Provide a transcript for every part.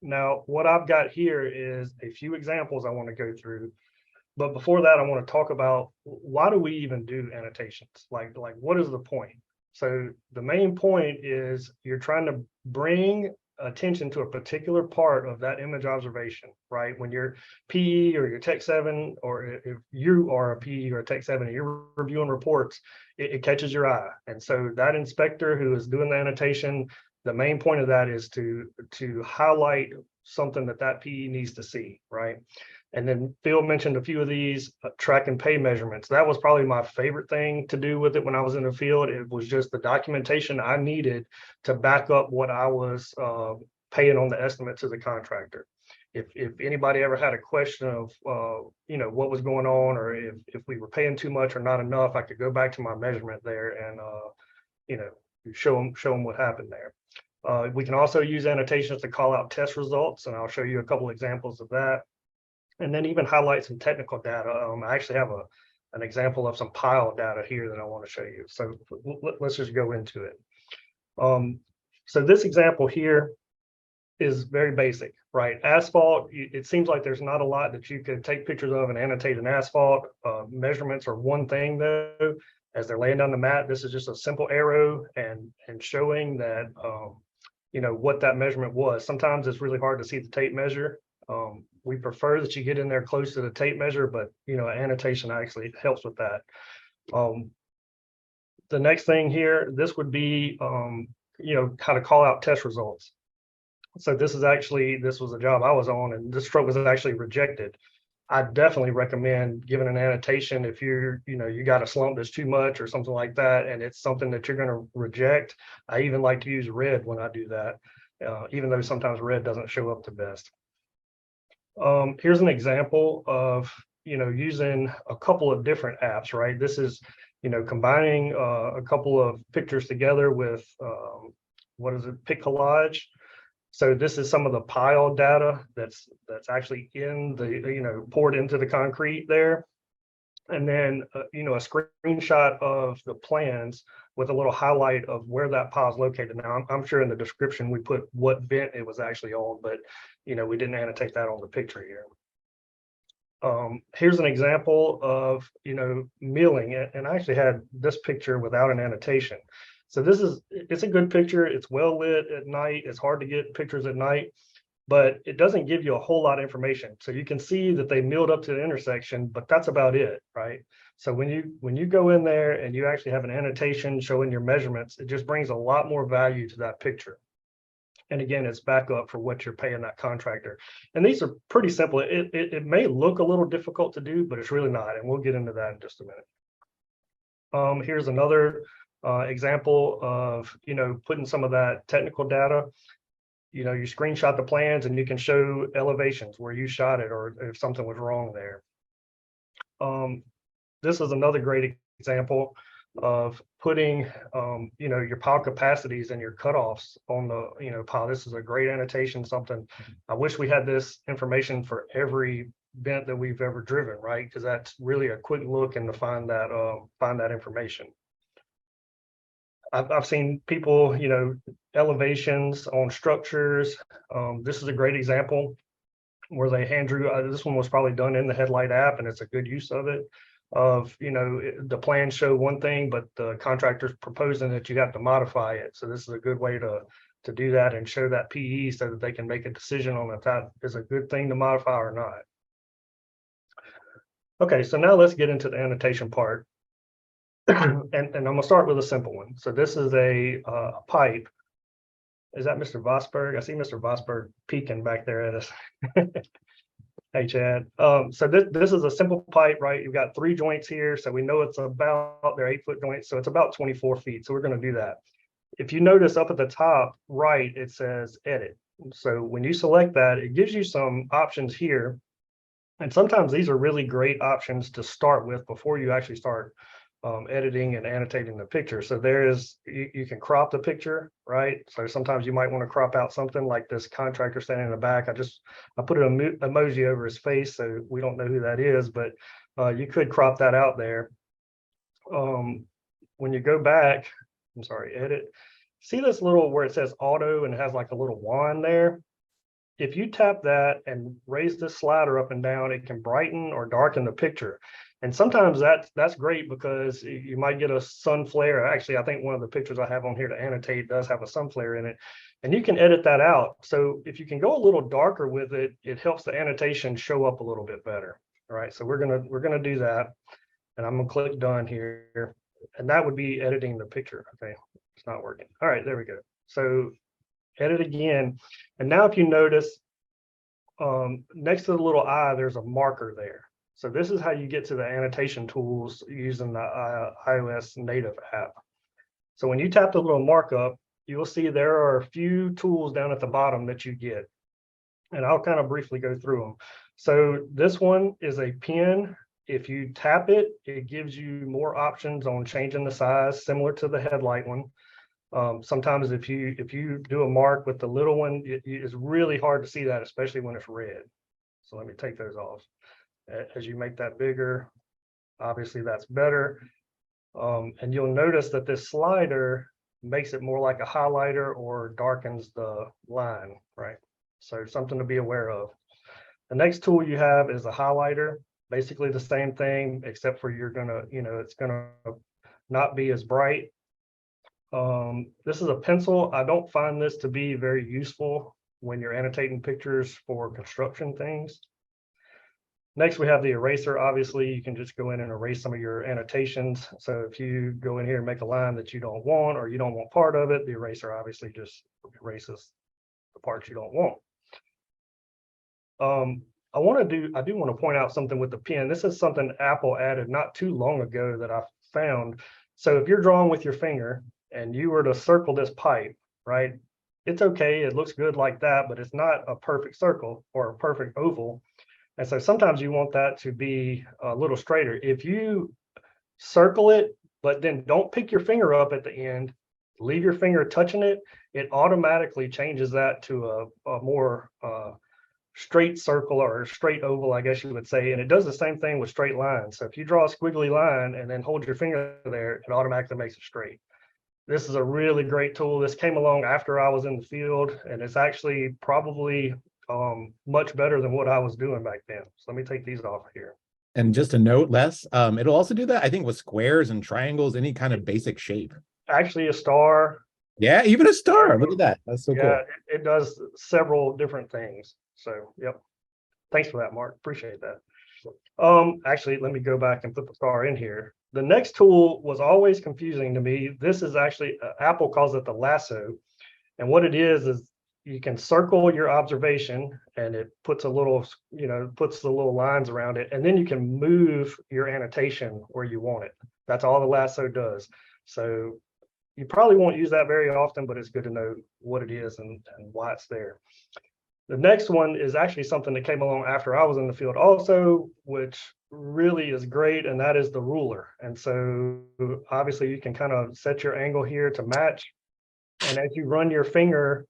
Now, what I've got here is a few examples I want to go through. But before that, I want to talk about why do we even do annotations? Like what is the point? So the main point is you're trying to bring attention to a particular part of that image observation, right? When you're PE or you're Tech 7, or if you are a PE or a Tech 7 and you're reviewing reports, it catches your eye. And so that inspector who is doing the annotation, the main point of that is to highlight something that PE needs to see, right? And then Phil mentioned a few of these track and pay measurements. That was probably my favorite thing to do with it when I was in the field. It was just the documentation I needed to back up what I was paying on the estimate to the contractor. If anybody ever had a question of what was going on, or if we were paying too much or not enough, I could go back to my measurement there and show them what happened there. We can also use annotations to call out test results, and I'll show you a couple examples of that. And then even highlight some technical data. I actually have an example of some pile data here that I want to show you. So let's just go into it. So this example here is very basic, right? Asphalt, it seems like there's not a lot that you could take pictures of and annotate an asphalt. Measurements are one thing though. As they're laying down the mat, this is just a simple arrow and showing that what that measurement was. Sometimes it's really hard to see the tape measure. We prefer that you get in there close to the tape measure, but annotation actually helps with that. The next thing here, this would be how to call out test results. So this was a job I was on, and this stroke was actually rejected. I definitely recommend giving an annotation if you got a slump that's too much or something like that, and it's something that you're going to reject. I even like to use red when I do that, even though sometimes red doesn't show up the best. Here's an example of using a couple of different apps, right? This is combining a couple of pictures together with Pic Collage. So this is some of the pile data that's actually in the poured into the concrete there, and then a screenshot of the plans with a little highlight of where that pile is located. Now I'm sure in the description we put what vent it was actually on, but we didn't annotate that on the picture here. Here's an example of milling, and I actually had this picture without an annotation. So it's a good picture. It's well lit at night. It's hard to get pictures at night, but it doesn't give you a whole lot of information. So you can see that they milled up to the intersection, but that's about it, right? So when you go in there and you actually have an annotation showing your measurements, it just brings a lot more value to that picture. And again, it's back up for what you're paying that contractor. And these are pretty simple. It may look a little difficult to do, but it's really not. And we'll get into that in just a minute. Here's another example of putting some of that technical data. You screenshot the plans and you can show elevations where you shot it or if something was wrong there. This is another great example of putting your pile capacities and your cutoffs on the pile. This is a great annotation, something I wish we had this information for every vent that we've ever driven, right? Because that's really a quick look and to find that information. I've seen people, elevations on structures. This is a great example where they hand drew. This one was probably done in the Headlight app, and it's a good use of it. The plans show one thing, but the contractor's proposing that you have to modify it. So this is a good way to do that and show that PE so that they can make a decision on if that is a good thing to modify or not. Okay, so now let's get into the annotation part. and I'm gonna start with a simple one. So this is a pipe. Is that Mr. Vosberg? I see Mr. Vosberg peeking back there at us. Hey, Chad. So this is a simple pipe, right? You've got 3 joints here. So we know it's about, they're 8-foot joints. So it's about 24 feet. So we're going to do that. If you notice up at the top right, it says edit. So when you select that, it gives you some options here. And sometimes these are really great options to start with before you actually start editing and annotating the picture. So you can crop the picture, right? So sometimes you might want to crop out something like this contractor standing in the back. I put an emoji over his face so we don't know who that is, but you could crop that out there. When you go back, I'm sorry, edit. See this little where it says auto and it has like a little wand there? if you tap that and raise this slider up and down, it can brighten or darken the picture. And sometimes that's great because you might get a sun flare. Actually, I think one of the pictures I have on here to annotate does have a sun flare in it, and you can edit that out. So if you can go a little darker with it, it helps the annotation show up a little bit better. All right, so we're gonna do that, and I'm gonna click done here, and that would be editing the picture. Okay, it's not working. All right, there we go. So edit again, and now if you notice, next to the little eye, there's a marker there. So this is how you get to the annotation tools using the iOS native app. So when you tap the little markup, you'll see there are a few tools down at the bottom that you get. And I'll kind of briefly go through them. So this one is a pen. If you tap it, it gives you more options on changing the size, similar to the headlight one. Sometimes if you do a mark with the little one, it's really hard to see that, especially when it's red. So let me take those off. As you make that bigger, obviously that's better. And you'll notice that this slider makes it more like a highlighter or darkens the line, right? So something to be aware of. The next tool you have is a highlighter, basically the same thing, except for you're gonna, it's gonna not be as bright. This is a pencil. I don't find this to be very useful when you're annotating pictures for construction things. Next, we have the eraser. Obviously, you can just go in and erase some of your annotations. So if you go in here and make a line that you don't want, or you don't want part of it, the eraser obviously just erases the parts you don't want. I do want to point out something with the pen. This is something Apple added not too long ago that I found. So if you're drawing with your finger and you were to circle this pipe, right? It's okay, it looks good like that, but it's not a perfect circle or a perfect oval. And so sometimes you want that to be a little straighter. If you circle it, but then don't pick your finger up at the end, leave your finger touching it, it automatically changes that to a more straight circle or straight oval, I guess you would say. And it does the same thing with straight lines. So if you draw a squiggly line and then hold your finger there, it automatically makes it straight. This is a really great tool. This came along after I was in the field, and it's actually probably much better than what I was doing back then. So let me take these off here. And just a note, Les, it'll also do that, I think, with squares and triangles, any kind of basic shape. Actually, a star. Yeah, even a star. Look at that. That's so Yeah, cool. it does several different things. So, yep. Thanks for that, Mark. Appreciate that. Actually, let me go back and put the star in here. The next tool was always confusing to me. This is actually, Apple calls it the lasso. And what it is you can circle your observation and it puts a little, puts the little lines around it. And then you can move your annotation where you want it. That's all the lasso does. So you probably won't use that very often, but it's good to know what it is and why it's there. The next one is actually something that came along after I was in the field also, which really is great, and that is the ruler. And so obviously you can kind of set your angle here to match. And as you run your finger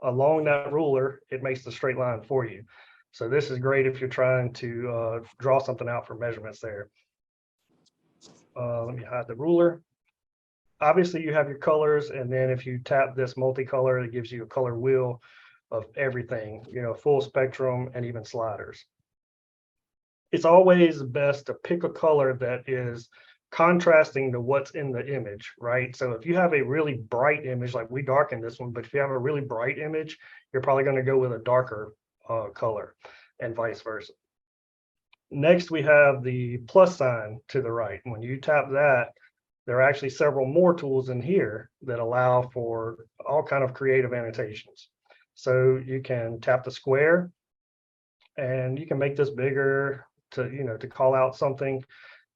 along that ruler, it makes the straight line for you. So this is great if you're trying to draw something out for measurements there. Let me hide the ruler. Obviously you have your colors, and then if you tap this multicolor, it gives you a color wheel of everything, full spectrum and even sliders. It's always best to pick a color that is contrasting to what's in the image, right? So if you have a really bright image, like we darkened this one, but if you have a really bright image, you're probably going to go with a darker color and vice versa. Next, we have the plus sign to the right. When you tap that, there are actually several more tools in here that allow for all kind of creative annotations. So you can tap the square and you can make this bigger to call out something.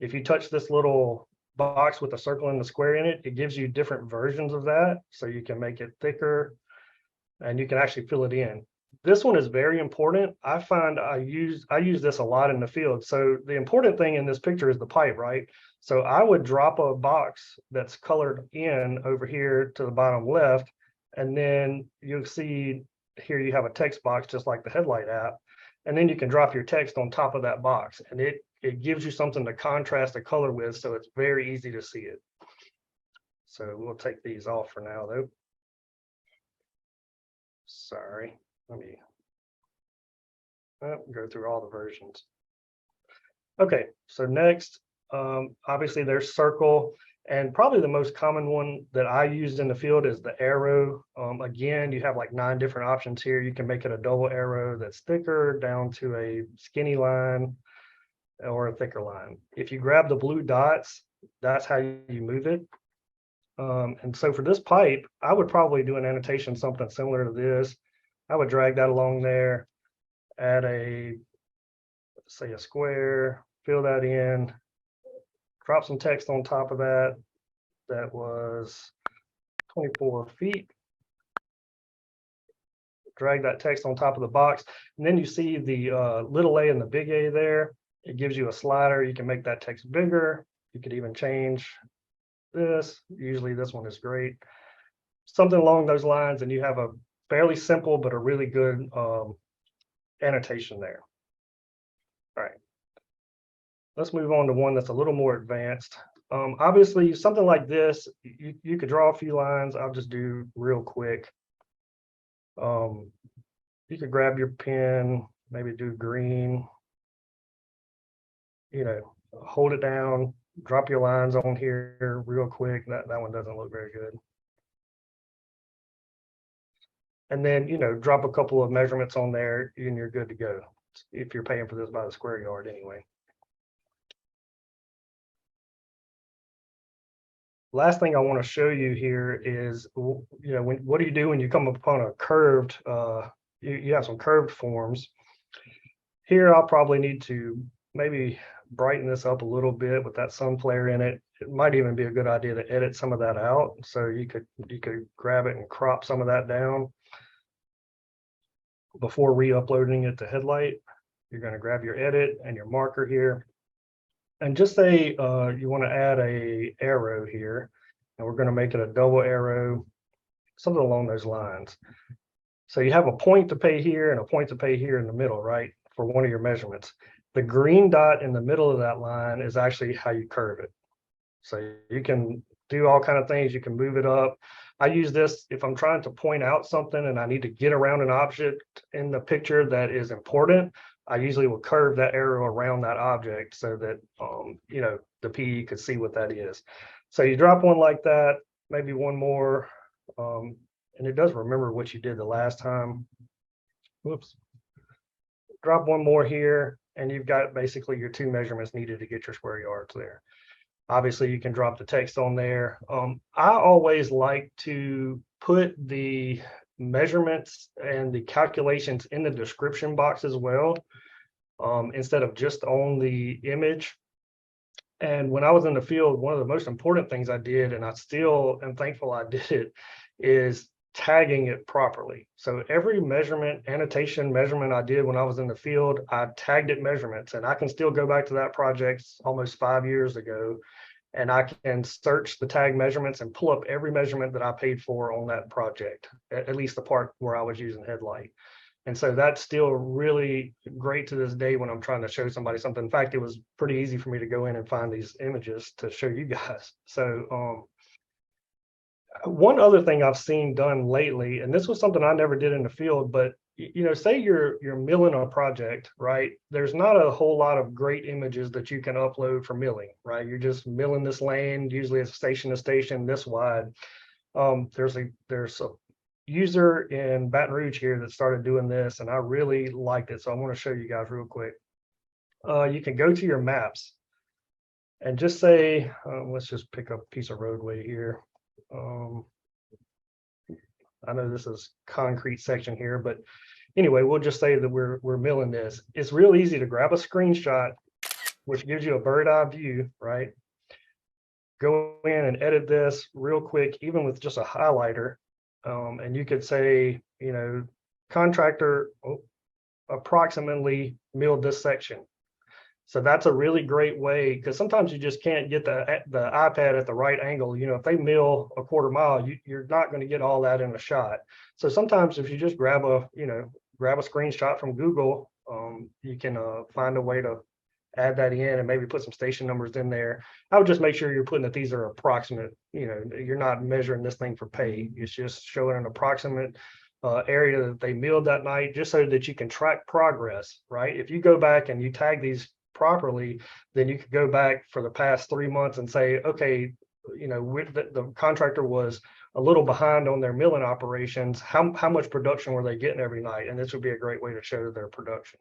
If you touch this little box with a circle and the square in it, it gives you different versions of that. So you can make it thicker and you can actually fill it in. This one is very important. I find I use this a lot in the field. So the important thing in this picture is the pipe, right? So I would drop a box that's colored in over here to the bottom left, and then you'll see here you have a text box just like the headlight app, and then you can drop your text on top of that box, and it gives you something to contrast the color with, so it's very easy to see it. So we'll take these off for now though. Sorry, let me Go through all the versions. Okay, so next, obviously there's circle, and probably the most common one that I used in the field is the arrow. Again, you have like 9 different options here. You can make it a double arrow that's thicker down to a skinny line or a thicker line. If you grab the blue dots, that's how you move it. And so for this pipe, I would probably do an annotation something similar to this. I would drag that along there, add a, say a square, fill that in, drop some text on top of that. That was 24 feet. Drag that text on top of the box. And then you see the little a and the big A there. It gives you a slider. You can make that text bigger. You could even change this. Usually this one is great. Something along those lines, and you have a fairly simple but a really good annotation there. All right. Let's move on to one that's a little more advanced. Obviously, something like this, you could draw a few lines. I'll just do real quick. You could grab your pen, maybe do green, hold it down, drop your lines on here real quick. That one doesn't look very good. And then, drop a couple of measurements on there and you're good to go. If you're paying for this by the square yard anyway. Last thing I want to show you here is, what do you do when you come upon a curved, you have some curved forms. Here, I'll probably need to maybe brighten this up a little bit with that sun flare in it. It might even be a good idea to edit some of that out. So you could grab it and crop some of that down before re-uploading it to Headlight. You're going to grab your edit and your marker here. And just say you want to add a arrow here, and we're going to make it a double arrow, something along those lines. So you have a point to pay here and a point to pay here in the middle, right, for one of your measurements. The green dot in the middle of that line is actually how you curve it. So you can do all kind of things. You can move it up. I use this if I'm trying to point out something and I need to get around an object in the picture that is important. I usually will curve that arrow around that object so that, the PE could see what that is. So you drop one like that, maybe one more, and it does remember what you did the last time. Whoops. Drop one more here, and you've got basically your 2 measurements needed to get your square yards there. Obviously, you can drop the text on there. I always like to put the measurements and the calculations in the description box as well, instead of just on the image. And when I was in the field, one of the most important things I did, and I still am thankful I did it, is tagging it properly. So every annotation measurement I did when I was in the field, I tagged it measurements, and I can still go back to that project almost 5 years ago, and I can search the tag measurements and pull up every measurement that I paid for on that project, at least the part where I was using Headlight. And so that's still really great to this day when I'm trying to show somebody something. In fact, it was pretty easy for me to go in and find these images to show you guys. So one other thing I've seen done lately, and this was something I never did in the field, but say you're milling a project, right? There's not a whole lot of great images that you can upload for milling, right? You're just milling this lane, usually it's station to station this wide. There's a user in Baton Rouge here that started doing this, and I really liked it. So I want to show you guys real quick. You can go to your maps and just say, let's just pick up a piece of roadway here. I know this is concrete section here, but anyway, we'll just say that we're milling this. It's real easy to grab a screenshot, which gives you a bird eye view, right? Go in and edit this real quick, even with just a highlighter. And you could say, contractor approximately milled this section. So that's a really great way, because sometimes you just can't get the iPad at the right angle. If they mill a quarter mile, you're not going to get all that in a shot. So sometimes if you just grab a screenshot from Google, you can find a way to add that in and maybe put some station numbers in there. I would just make sure you're putting that these are approximate. You're not measuring this thing for pay. It's just showing an approximate area that they milled that night, just so that you can track progress, right? If you go back and you tag these properly, then you could go back for the past 3 months and say, okay, the contractor was a little behind on their milling operations. How much production were they getting every night? And this would be a great way to show their production.